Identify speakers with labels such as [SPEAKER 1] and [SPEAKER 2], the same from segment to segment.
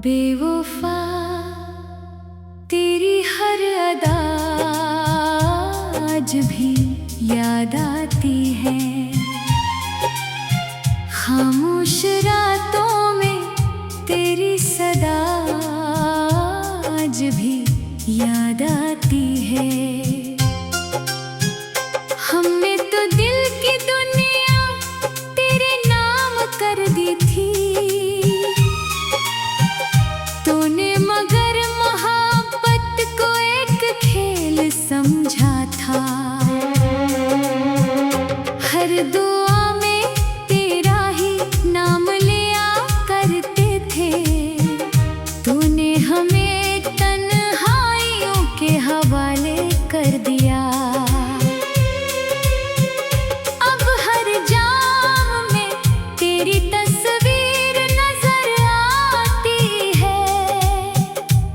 [SPEAKER 1] बेवफा तेरी हर अदा आज भी याद आती है। खामोश रातों में तेरी सदा आज भी याद आती है। हमने तो दिल की दुनिया तेरे नाम कर दी थी, तूने मगर मोहब्बत को एक खेल समझा था। हर दुआ में तेरा ही नाम लिया करते थे, तूने हमें तन्हाइयों के हवाले कर दिया। अब हर जाम में तेरी तस्वीर नजर आती है।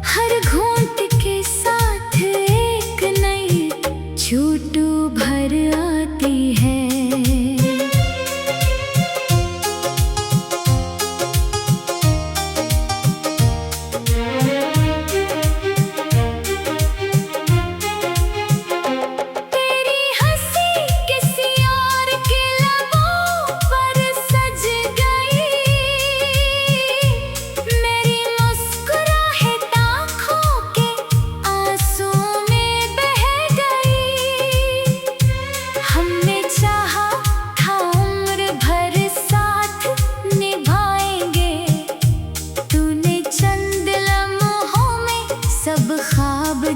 [SPEAKER 1] हर घूंट के साथ एक नई छूट भर आती है।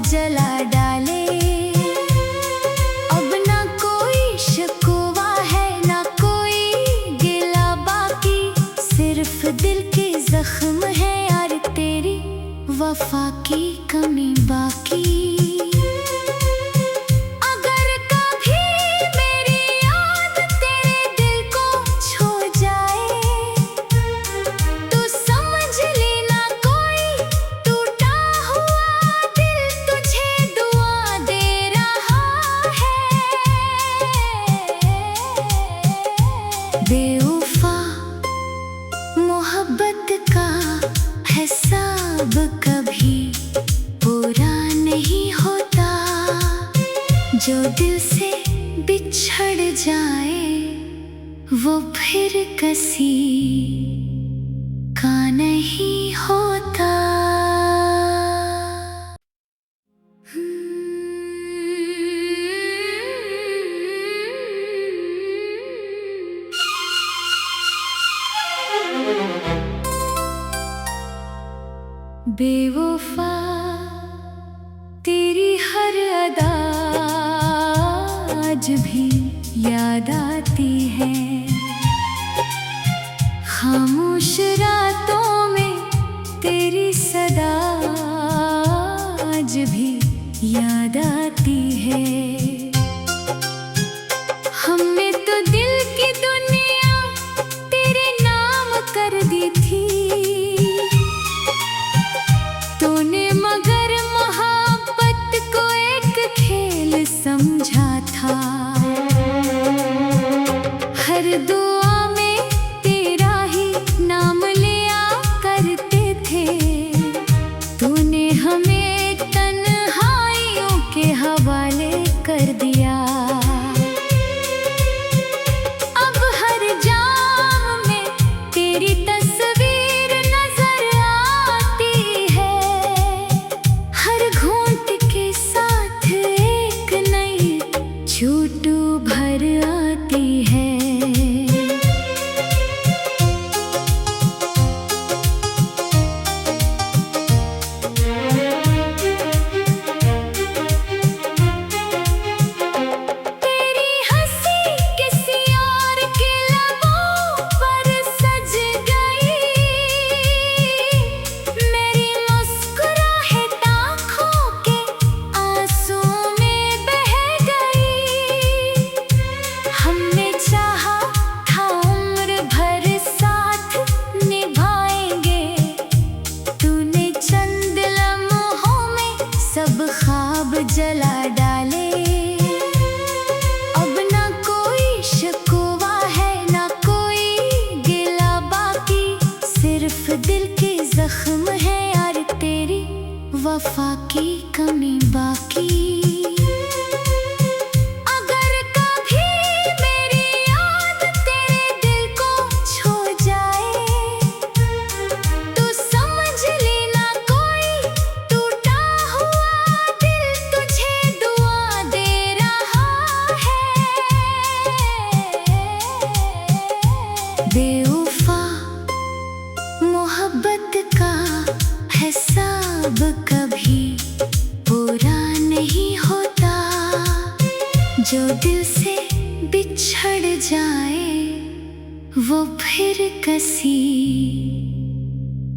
[SPEAKER 1] जला डाले अब ना कोई शिकवा है, ना कोई गिला बाकी, सिर्फ दिल के जख्म है यार, तेरी वफा की कमी बाकी। अगर कभी मेरी याद तेरे दिल को छू जाए, तो समझ लेना कोई टूटा हुआ दिल तुझे दुआ दे रहा है। बेवफा मोहब्बत का हिसाब कभी पूरा नहीं होता, जो दिल से बिछड़ जाए वो फिर किसी का नहीं होता। बेवफा तेरी हर अदा आज भी याद आती है। खामोश रातों में तेरी सदा आज भी याद आती है। हमने तो दिल की दुनिया तेरे नाम कर दी थी, तूने मगर मोहब्बत को एक खेल समझा था। हर दुआ में तेरा ही नाम लिया करते थे, तूने हमें तन्हाइयों के हवाले कर दिया। अब हर जाम में तेरी तस्वीर नजर आती है। हर घूंट के साथ एक नई छूट भर आती है। सब ख्वाब जला डाले। अब ना कोई शिकवा है ना कोई गिला बाकी, सिर्फ दिल के जख्म है यार तेरी वफा की कमी बाकी। बेवफा मोहब्बत का हिसाब कभी पूरा नहीं होता, जो दिल से बिछड़ जाए वो फिर किसी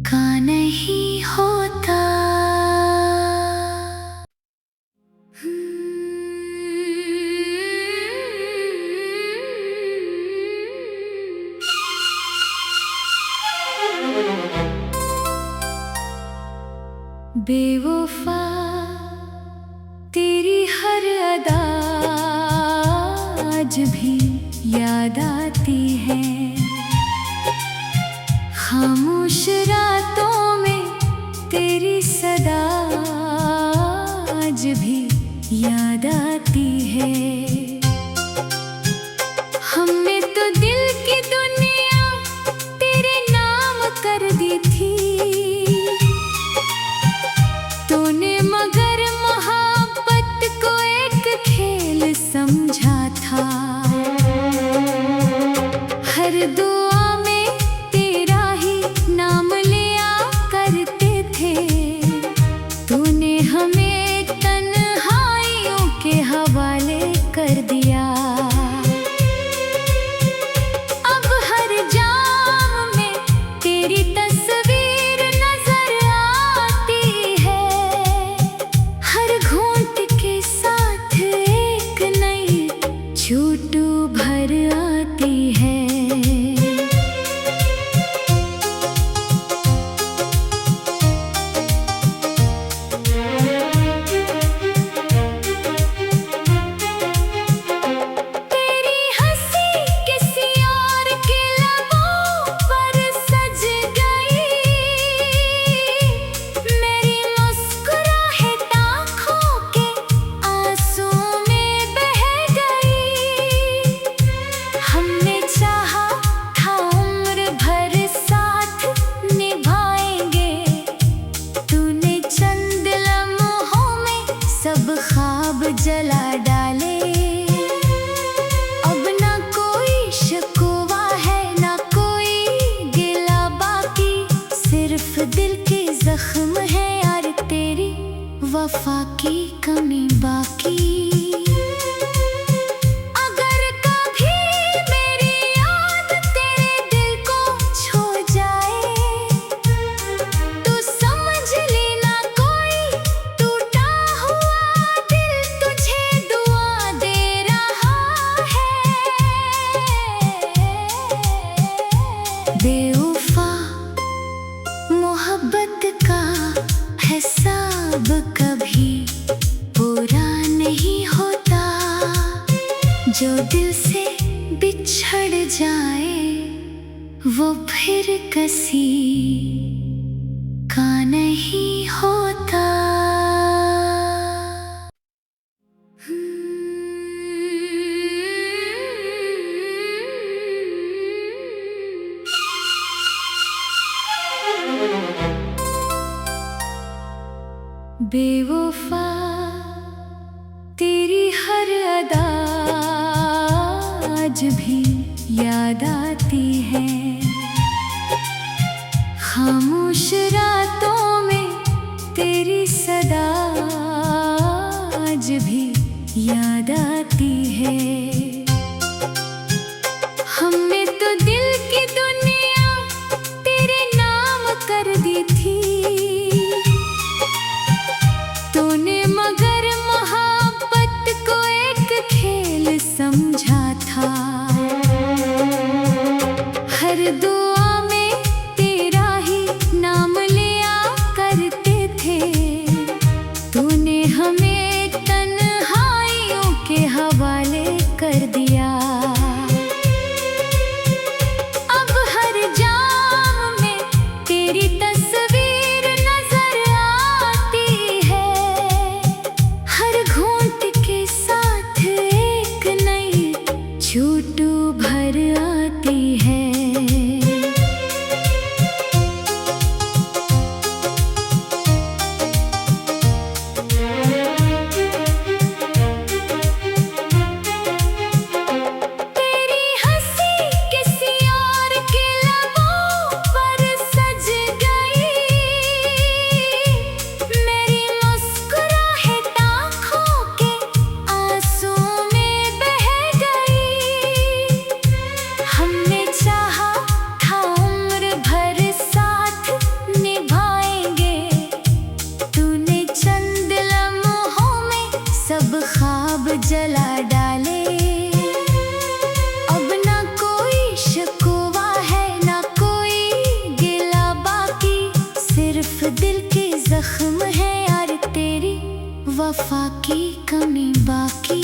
[SPEAKER 1] का नहीं होता। बेवफा तेरी हर अदा आज भी याद आती है, खामोश रातों में तेरी सदा आज भी याद आती है। हमने तो दिल की दुनिया तेरे नाम कर दी थी, तूने मगर मोहब्बत को एक खेल समझा था। हर दुआ में तेरा ही नाम लिया करते थे, तूने हमें तन्हाइयों के हवाले कर दिया। अब हर जाम में तेरी तस्वीर नजर आती है, हर घूंट के साथ एक नई झूठ भर आती है। तेरी हंसी किसी और के लबों पर सज गई, मेरी मुस्कुराहट आँखों के आंसू में बह गई। हमने चाहा था उम्र भर साथ निभाएंगे, तूने चंद लम्हों में सब ख्वाब जला डाले। अब ना कोई शिकवा है ना कोई गिला बाकी, सिर्फ दिल के जख्म है यार तेरी वफा की कमी बाकी। अगर कभी मेरी याद तेरे दिल को छू जाए, तो समझ लेना कोई टूटा हुआ दिल तुझे दुआ दे रहा है। बेवफा मोहब्बत का हिसाब कभी पूरा नहीं होता, जो दिल से बिछड़ जाए वो फिर किसी का नहीं होता। बेवफा तेरी हर अदा आज भी याद आती है, खामोश रातों में तेरी सदा आज भी याद आती है। हमने तो दिल की दुनिया तेरे नाम कर दी थी, तूने मगर मोहब्बत को एक खेल समझा था। हर दुआ में तेरा ही नाम लिया करते थे, तूने जला डाले। अब ना कोई शिकवा है ना कोई गिला बाकी, सिर्फ दिल के जख्म है यार तेरी वफा की कमी बाकी।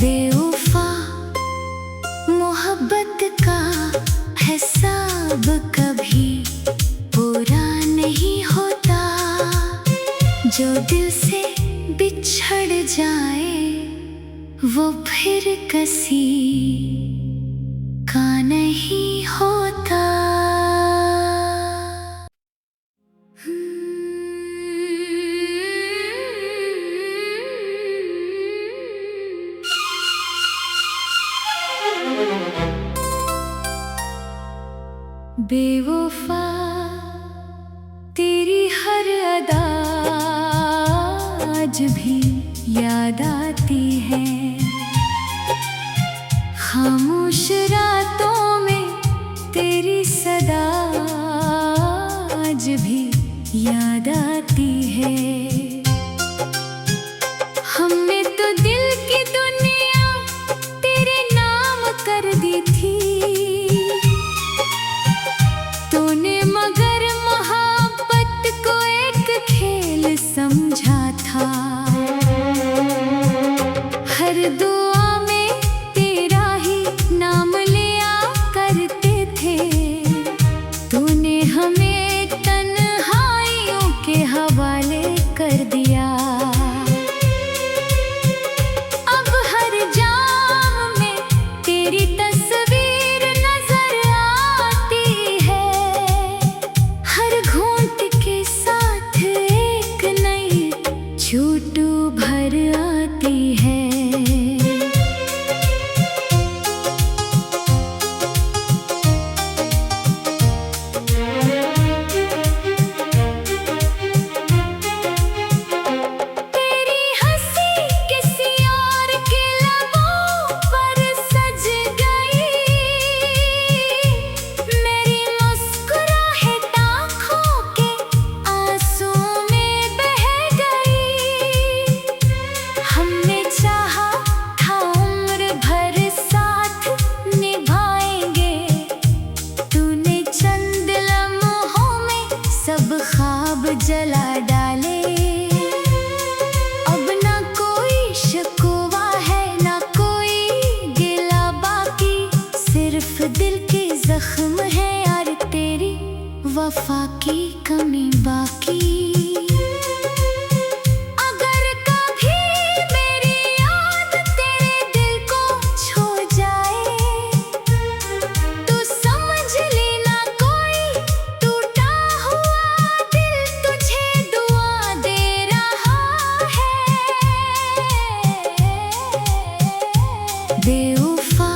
[SPEAKER 1] बेवफा मोहब्बत का हिसाब कभी पूरा नहीं होता, जो दिल से बिछड़ जाए वो फिर किसी का नहीं होता। बेवफा तेरी हर अदा आज भी याद आती है, खामोश रातों में तेरी सदा आज भी याद आती है। हमने तो दिल की दुनिया तेरे नाम कर दी थी, तूने मगर मोहब्बत को एक खेल समझा था। हर दुआ में तेरा ही नाम लिया करते थे, तूने हमें तन्हाइयों के हवाले कर दिया। अब हर जाम में तेरी तस्वीर नजर आती है, हर घूंट के साथ एक नई झूठ भर आती है। तेरी हंसी किसी और के लबों पर सज गई, मेरी मुस्कुराहट आँखों के आंसू में बह गई। हमने चाहा था उम्र भर साथ निभाएंगे, तूने चंद लम्हों में सब ख्वाब जला डाले। अब ना कोई शिकवा है ना कोई गिला बाकी, सिर्फ दिल के जख्म है यार तेरी वफा की कमी बाकी। अगर कभी मेरी याद तेरे दिल को छू जाए, तो समझ लेना कोई टूटा हुआ दिल तुझे दुआ दे रहा है। बेवफा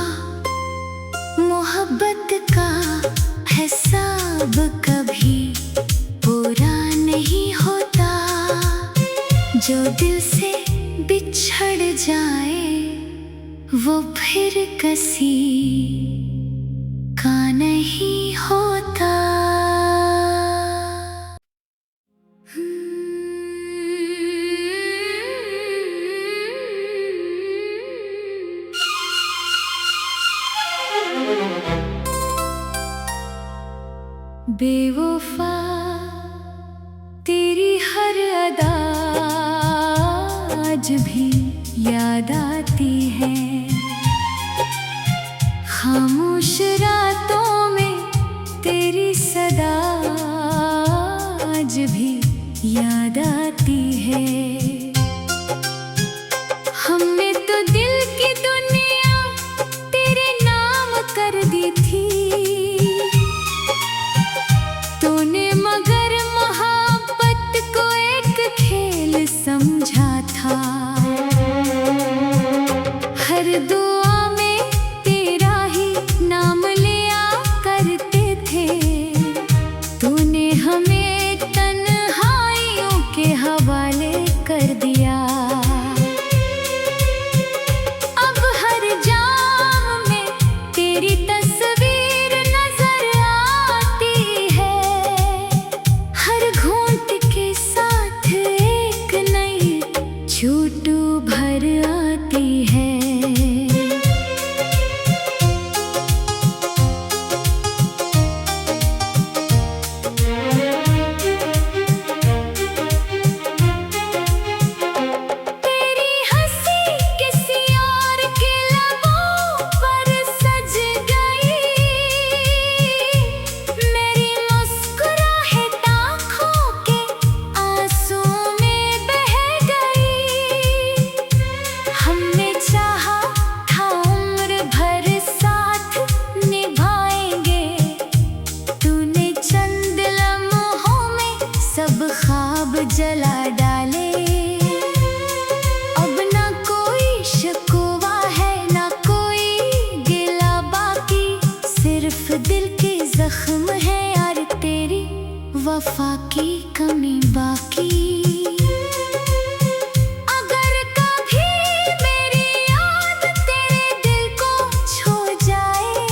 [SPEAKER 1] मोहब्बत का हिसाब कभी पूरा नहीं होता, जो दिल से बिछड़ जाए वो फिर किसी का नहीं होता। बेवफा तेरी हर अदा आज भी याद आती है, खामोश रातों में तेरी सदा आज भी याद आती है। हमने तो दिल की दुनिया तेरे नाम कर दी थी, तूने मगर मोहब्बत को एक खेल समझा था। हर दुआ में तेरा ही नाम लिया करते थे, तूने हमें दिल के जख्म है यार तेरी वफा की कमी बाकी। अगर कभी मेरी याद तेरे दिल को छू जाए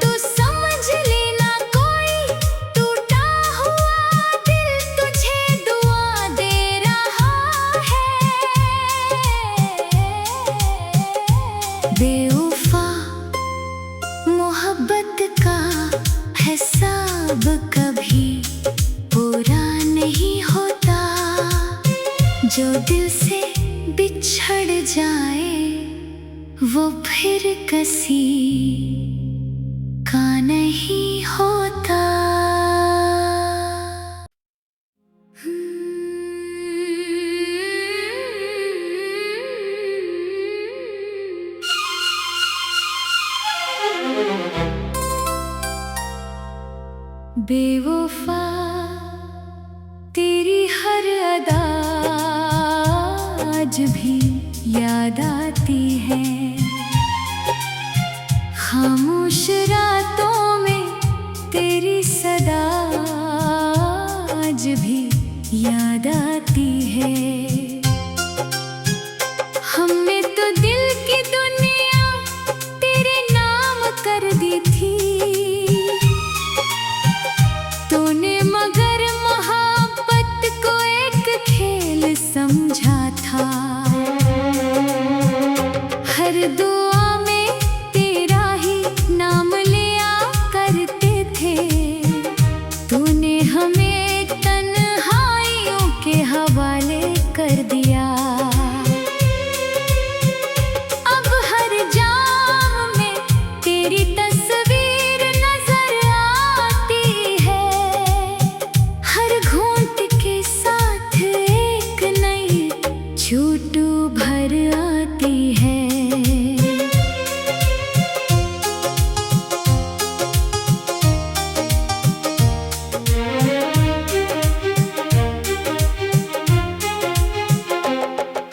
[SPEAKER 1] तो समझ लेना कोई टूटा हुआ दिल तुझे दुआ दे रहा है। बेवफा मोहब्बत का हिसाब कभी पूरा नहीं होता, जो दिल से बिछड़ जाए वो फिर किसी का नहीं होता। बेवफा तेरी हर अदा आज भी याद आती है, खामोश रातों में तेरी सदा आज भी याद आती है। हमने तो दिल की दुनिया तेरे नाम कर दी थी, तूने मगर मोहब्बत को एक खेल समझा था। हर दुआ में तेरा ही नाम लिया करते थे, तूने हमें तन्हाइयों के हवाले कर दिया। अब हर जाम में तेरी तस्वीर नजर आती है, हर घूंट के साथ एक नई छूट भर आती है।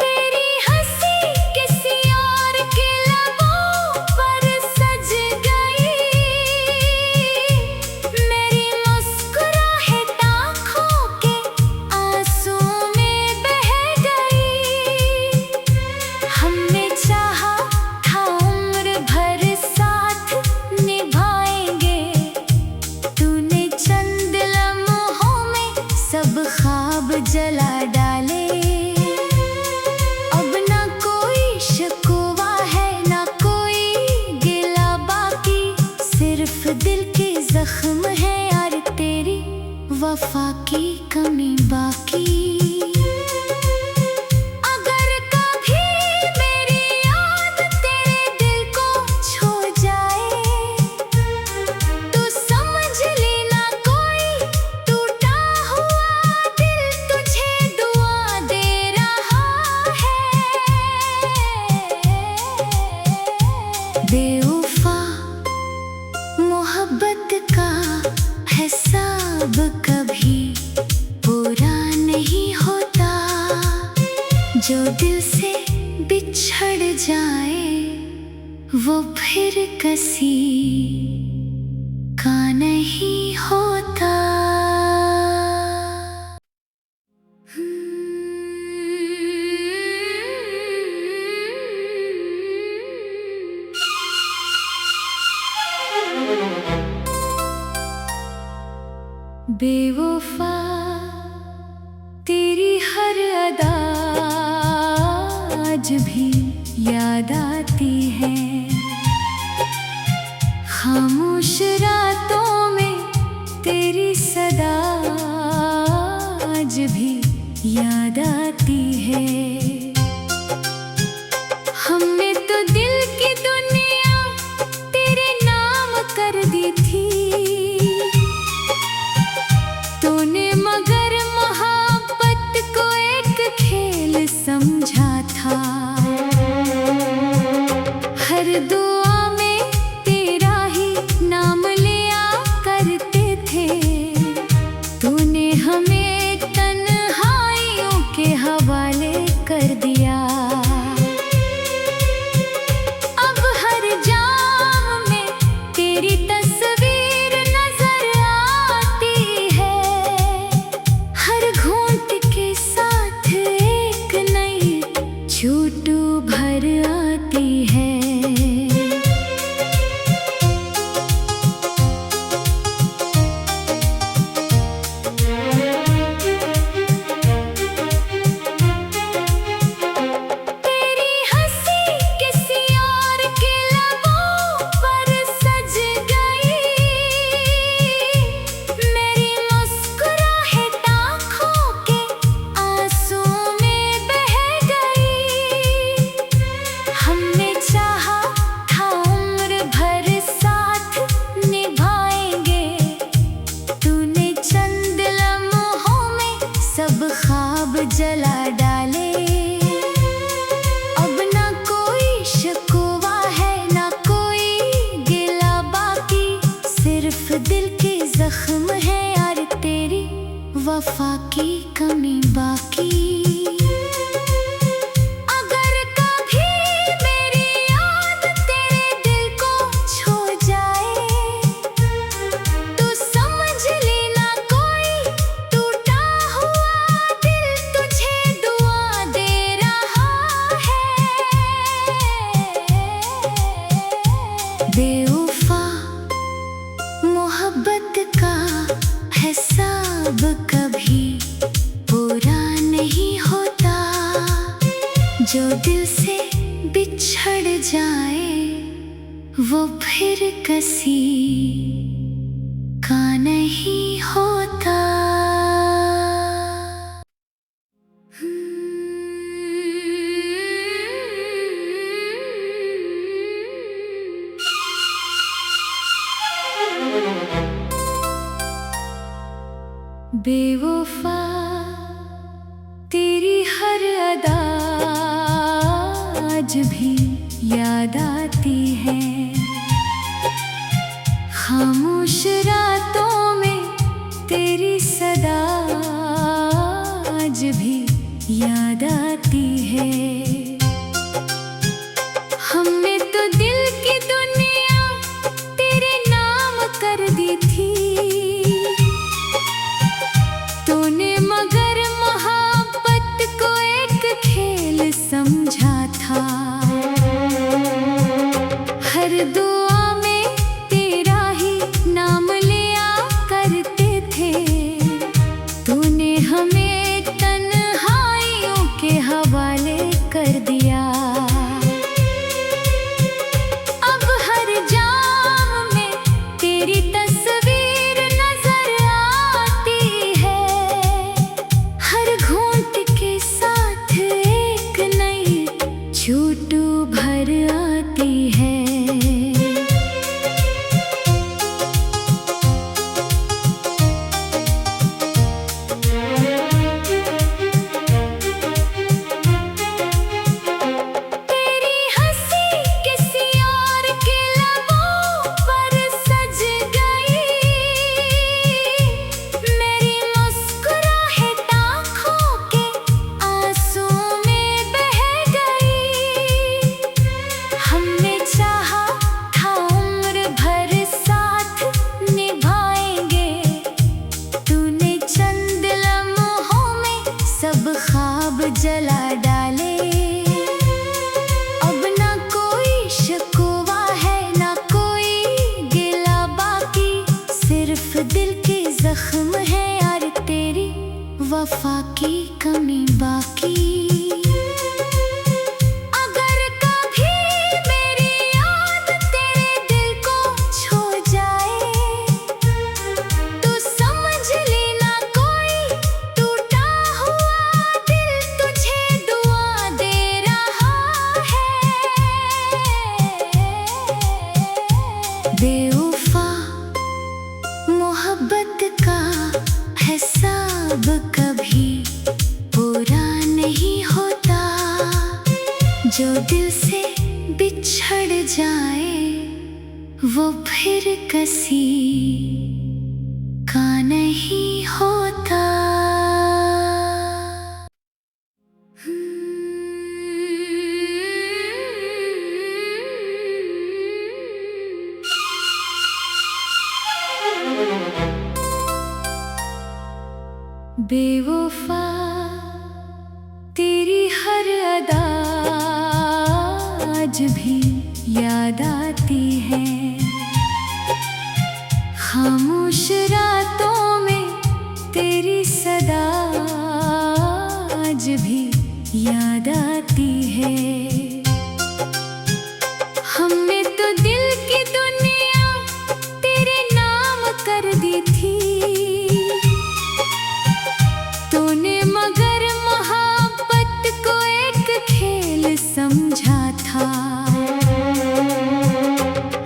[SPEAKER 1] तेरी हंसी किसी और के लबों पर सज गई, मेरी मुस्कुराहट आँखों के आंसू में बह गई। हमने चाहा था उम्र भर साथ निभाएंगे, तूने चंद लम्हों में सब ख्वाब जला डाले। अब ना कोई शिकवा है ना कोई गिला बाकी, सिर्फ दिल के जख्म है यार तेरी वफा की कमी बाकी। अगर कभी मेरी याद तेरे दिल को छू जाए तो समझ लेना कोई टूटा हुआ दिल तुझे दुआ दे रहा है। बेवफा मोहब्बत का हिसाब कभी पूरा नहीं होता, जो दिल से बिछड़ जाए वो फिर किसी का नहीं होता। बेवफा तेरी हर अदा आज भी याद आती है, खामोश रातों में तेरी सदा आज भी याद आती है। हमने तो दिल की दुनिया तेरे नाम कर दी थी, तूने मगर मोहब्बत को एक खेल समझा था। हर दुआ में तेरा ही नाम लिया करते थे, तूने हमें तन्हाइयों के हवाले कर दिया। अब हर जाम में तेरी मोहब्बत का हिसाब कभी पूरा नहीं होता। जो दिल से बिछड़ जाए वो फिर किसी का नहीं होता। बेवफा तेरी हर अदा आज भी याद आती है। खामोश रातों में तेरी सदा आज भी याद आती है। हमने तो दिल की दुनिया तेरे नाम कर दी थी। तूने मगर मोहब्बत को एक खेल समझा था। हर दुआ में तेरा ही नाम लिया करते थे। तूने हमें तन्हाइयों के हवाले कर दिया। अब हर जाम में तेरी तस्वीर नजर आती है। हर घूंट के साथ एक नई झूठ भर आती है। तेरी हंसी किसी और के लबों पर सज गई। मेरी मुस्कुराहट आँखों के आंसू में बह गई। हमने चाहा था उम्र भर साथ निभाएंगे। तूने चंद लम्हों में सब ख्वाब जला डाले। अब ना कोई शिकवा है ना कोई गिला बाकी। सिर्फ दिल के जख्म है यार तेरी वफा की कमी बाकी। अगर कभी मेरी याद तेरे दिल को छू जाए तो समझ लेना कोई टूटा हुआ दिल तुझे दुआ दे रहा है। बेवफा मोहब्बत का हिसाब कभी पूरा नहीं होता। जो दिल से बिछड़ जाए वो फिर किसी का नहीं होता। बेवफा तेरी हर अदा आज भी याद आती है। खामोश रातों में तेरी सदा आज भी याद आती है। हमने तो दिल की दुनिया तेरे नाम कर दी थी। तूने मगर मोहब्बत को एक खेल समझा था।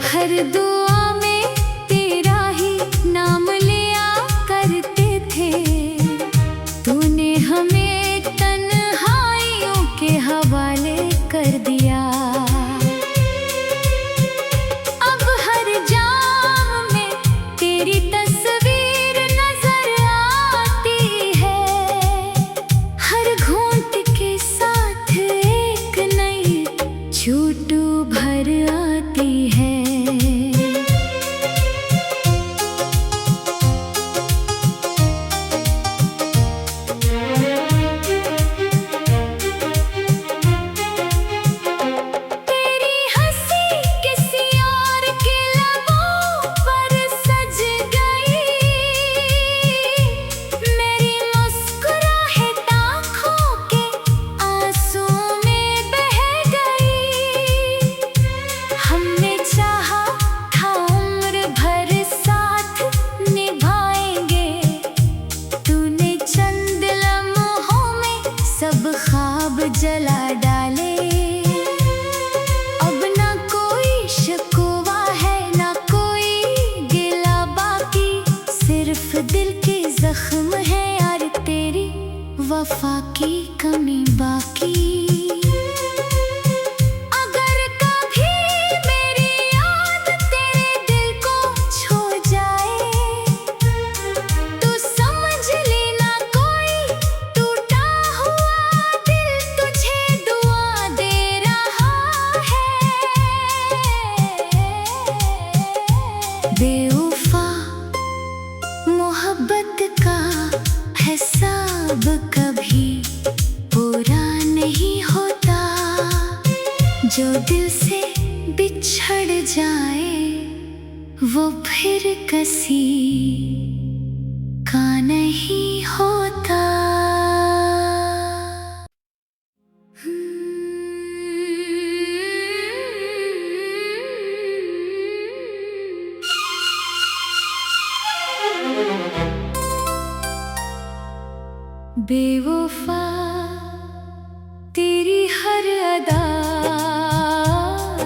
[SPEAKER 1] हर दुआ में तेरा ही नाम लिया करते थे। तूने हमें तन्हाइयों के हवाले कर मोहब्बत का हिसाब कभी पूरा नहीं होता। जो दिल से बिछड़ जाए वो फिर किसी का नहीं होता। बेवफा तेरी हर अदा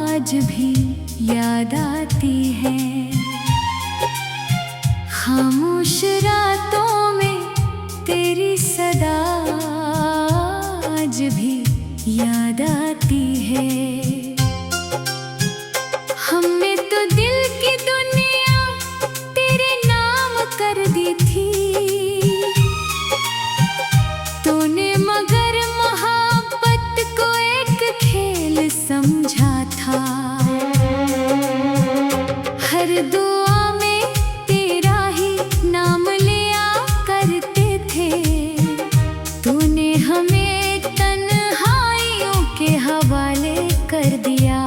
[SPEAKER 1] आज भी याद आती है। खामोश रातों में तेरी सदा आज भी याद आती है। हमने तो दिल की दुनिया तेरे नाम कर दी थी। तूने मगर मोहब्बत को एक खेल समझा था। हर दुआ में तेरा ही नाम लिया करते थे। तूने हमें तन्हाइयों के हवाले कर दिया।